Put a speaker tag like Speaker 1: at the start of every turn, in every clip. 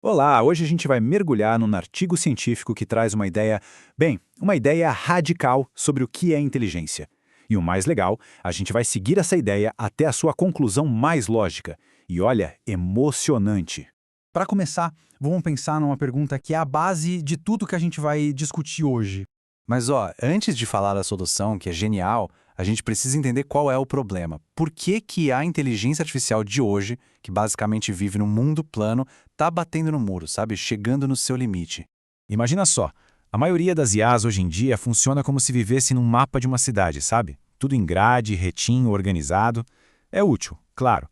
Speaker 1: Olá, hoje a gente vai mergulhar num artigo científico que traz uma ideia radical sobre o que é inteligência. E o mais legal, a gente vai seguir essa ideia até a sua conclusão mais lógica. E olha, emocionante.
Speaker 2: Para começar, vamos pensar numa pergunta que é a base de tudo que a gente vai discutir hoje.
Speaker 3: Mas antes de falar da solução, que é genial, a gente precisa entender qual é o problema. Por que a inteligência artificial de hoje, que basicamente vive num mundo plano, tá batendo no muro, sabe? Chegando no seu limite.
Speaker 1: Imagina só, a maioria das IAs hoje em dia funciona como se vivesse num mapa de uma cidade, sabe? Tudo em grade, retinho, organizado. É útil, claro.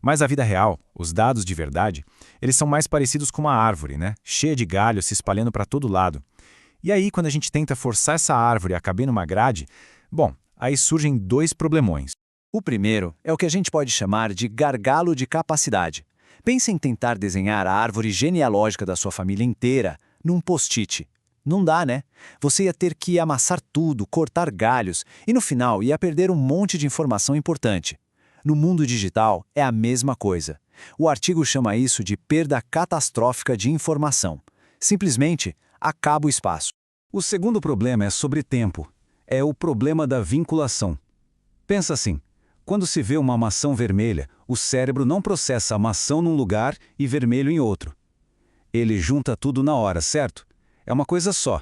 Speaker 1: Mas a vida real, os dados de verdade, eles são mais parecidos com uma árvore, né? Cheia de galhos se espalhando para todo lado. E aí, quando a gente tenta forçar essa árvore a caber numa grade, aí surgem dois problemões.
Speaker 3: O primeiro é o que a gente pode chamar de gargalo de capacidade. Pense em tentar desenhar a árvore genealógica da sua família inteira num post-it. Não dá, né? Você ia ter que amassar tudo, cortar galhos e no final ia perder um monte de informação importante. No mundo digital é a mesma coisa. O artigo chama isso de perda catastrófica de informação. Simplesmente acaba o espaço.
Speaker 1: O segundo problema é sobre tempo. É o problema da vinculação. Pensa assim, quando se vê uma maçã vermelha, o cérebro não processa a maçã num lugar e vermelho em outro. Ele junta tudo na hora, certo? É uma coisa só.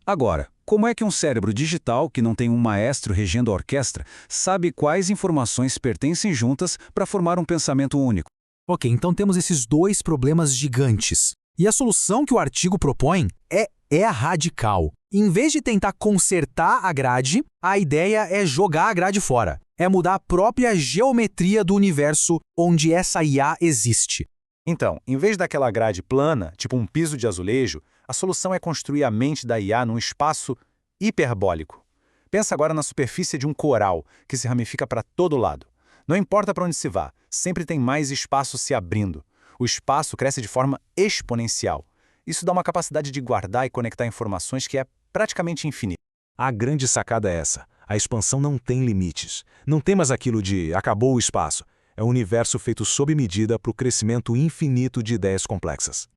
Speaker 1: Agora, como é que um cérebro digital, que não tem um maestro regendo a orquestra, sabe quais informações pertencem juntas para formar um pensamento único?
Speaker 2: Ok, então temos esses dois problemas gigantes. E a solução que o artigo propõe é a radical. Em vez de tentar consertar a grade, a ideia é jogar a grade fora. É mudar a própria geometria do universo onde essa IA existe.
Speaker 1: Então, em vez daquela grade plana, tipo um piso de azulejo, a solução é construir a mente da IA num espaço hiperbólico. Pensa agora na superfície de um coral, que se ramifica para todo lado. Não importa para onde se vá, sempre tem mais espaço se abrindo. O espaço cresce de forma exponencial. Isso dá uma capacidade de guardar e conectar informações que é praticamente infinita.
Speaker 4: A grande sacada é essa. A expansão não tem limites. Não tem mais aquilo de acabou o espaço. É um universo feito sob medida para o crescimento infinito de ideias complexas.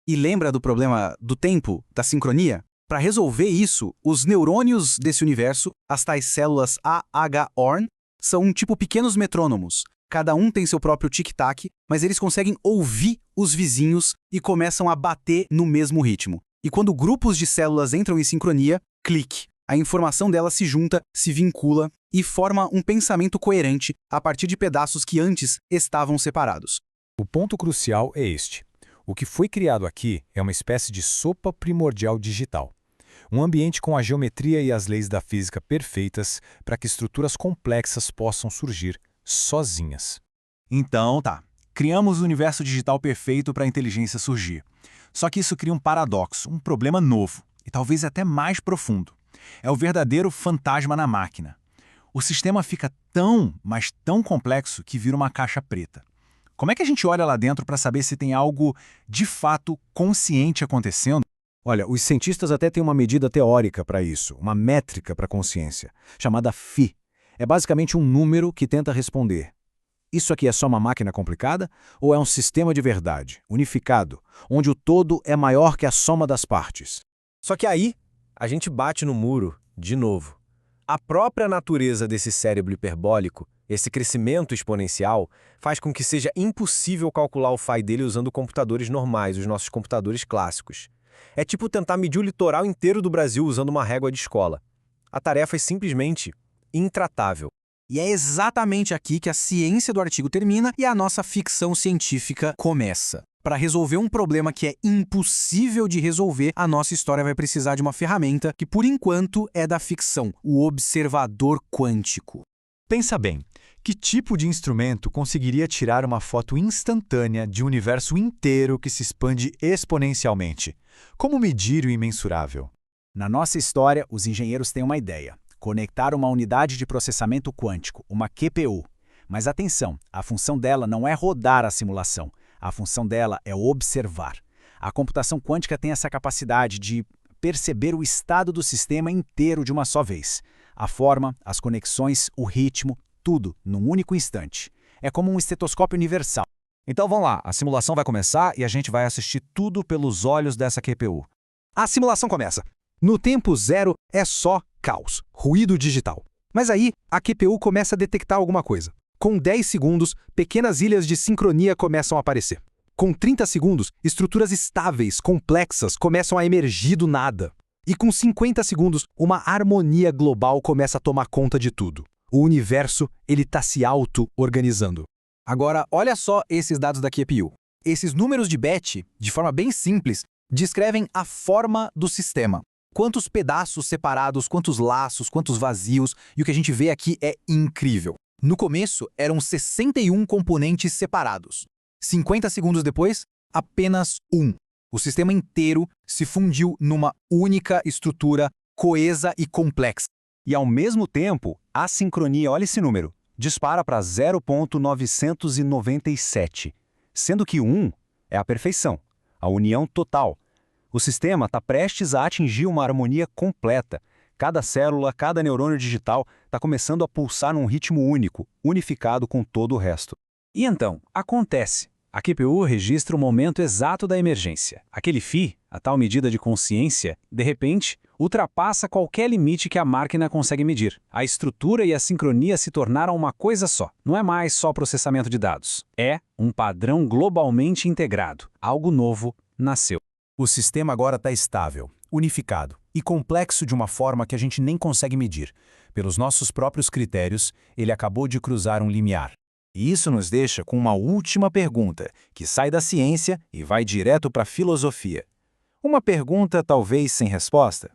Speaker 2: E lembra do problema do tempo, da sincronia? Para resolver isso, os neurônios desse universo, as tais células AH-ORN, são tipo pequenos metrônomos. Cada um tem seu próprio tic-tac, mas eles conseguem ouvir os vizinhos e começam a bater no mesmo ritmo. E quando grupos de células entram em sincronia, clique. A informação delas se junta, se vincula e forma um pensamento coerente a partir de pedaços que antes estavam separados.
Speaker 1: O ponto crucial é este. O que foi criado aqui é uma espécie de sopa primordial digital. Um ambiente com a geometria e as leis da física perfeitas para que estruturas complexas possam surgir sozinhas.
Speaker 5: Então, criamos o universo digital perfeito para a inteligência surgir. Só que isso cria um paradoxo, um problema novo, e talvez até mais profundo. É o verdadeiro fantasma na máquina. O sistema fica mas tão complexo que vira uma caixa preta. Como é que a gente olha lá dentro para saber se tem algo de fato consciente acontecendo?
Speaker 4: Olha, os cientistas até têm uma medida teórica para isso, uma métrica para a consciência, chamada Phi. É basicamente um número que tenta responder: isso aqui é só uma máquina complicada ou é um sistema de verdade, unificado, onde o todo é maior que a soma das partes?
Speaker 6: Só que aí, a gente bate no muro, de novo. A própria natureza desse cérebro hiperbólico, esse crescimento exponencial, faz com que seja impossível calcular o Phi dele usando computadores normais, os nossos computadores clássicos. É tipo tentar medir o litoral inteiro do Brasil usando uma régua de escola. A tarefa é simplesmente intratável.
Speaker 2: E é exatamente aqui que a ciência do artigo termina e a nossa ficção científica começa. Para resolver um problema que é impossível de resolver, a nossa história vai precisar de uma ferramenta que, por enquanto, é da ficção, o observador quântico.
Speaker 1: Pensa bem, que tipo de instrumento conseguiria tirar uma foto instantânea de um universo inteiro que se expande exponencialmente? Como medir o imensurável? Na nossa história, os engenheiros têm uma ideia: conectar uma unidade de processamento quântico, uma QPU. Mas atenção, a função dela não é rodar a simulação. A função dela é observar. A computação quântica tem essa capacidade de perceber o estado do sistema inteiro de uma só vez. A forma, as conexões, o ritmo, tudo num único instante. É como um estetoscópio universal.
Speaker 4: Então vamos lá, a simulação vai começar e a gente vai assistir tudo pelos olhos dessa QPU.
Speaker 2: A simulação começa. No tempo zero é só caos, ruído digital. Mas aí, a QPU começa a detectar alguma coisa. Com 10 segundos, pequenas ilhas de sincronia começam a aparecer. Com 30 segundos, estruturas estáveis, complexas, começam a emergir do nada. E com 50 segundos, uma harmonia global começa a tomar conta de tudo. O universo, ele está se auto-organizando. Agora, olha só esses dados da QPU. Esses números de Bethe, de forma bem simples, descrevem a forma do sistema. Quantos pedaços separados, quantos laços, quantos vazios, e o que a gente vê aqui é incrível. No começo, eram 61 componentes separados. 50 segundos depois, apenas um. O sistema inteiro se fundiu numa única estrutura coesa e complexa.
Speaker 3: E ao mesmo tempo, a sincronia, olha esse número, dispara para 0,997, sendo que 1 é a perfeição, a união total. O sistema está prestes a atingir uma harmonia completa. Cada célula, cada neurônio digital está começando a pulsar num ritmo único, unificado com todo o resto. E então, acontece. A QPU registra o momento exato da emergência. Aquele φ, a tal medida de consciência, de repente, ultrapassa qualquer limite que a máquina consegue medir. A estrutura e a sincronia se tornaram uma coisa só. Não é mais só processamento de dados. É um padrão globalmente integrado. Algo novo nasceu.
Speaker 1: O sistema agora está estável, unificado e complexo de uma forma que a gente nem consegue medir. Pelos nossos próprios critérios, ele acabou de cruzar um limiar.
Speaker 4: E isso nos deixa com uma última pergunta, que sai da ciência e vai direto para a filosofia. Uma pergunta talvez sem resposta,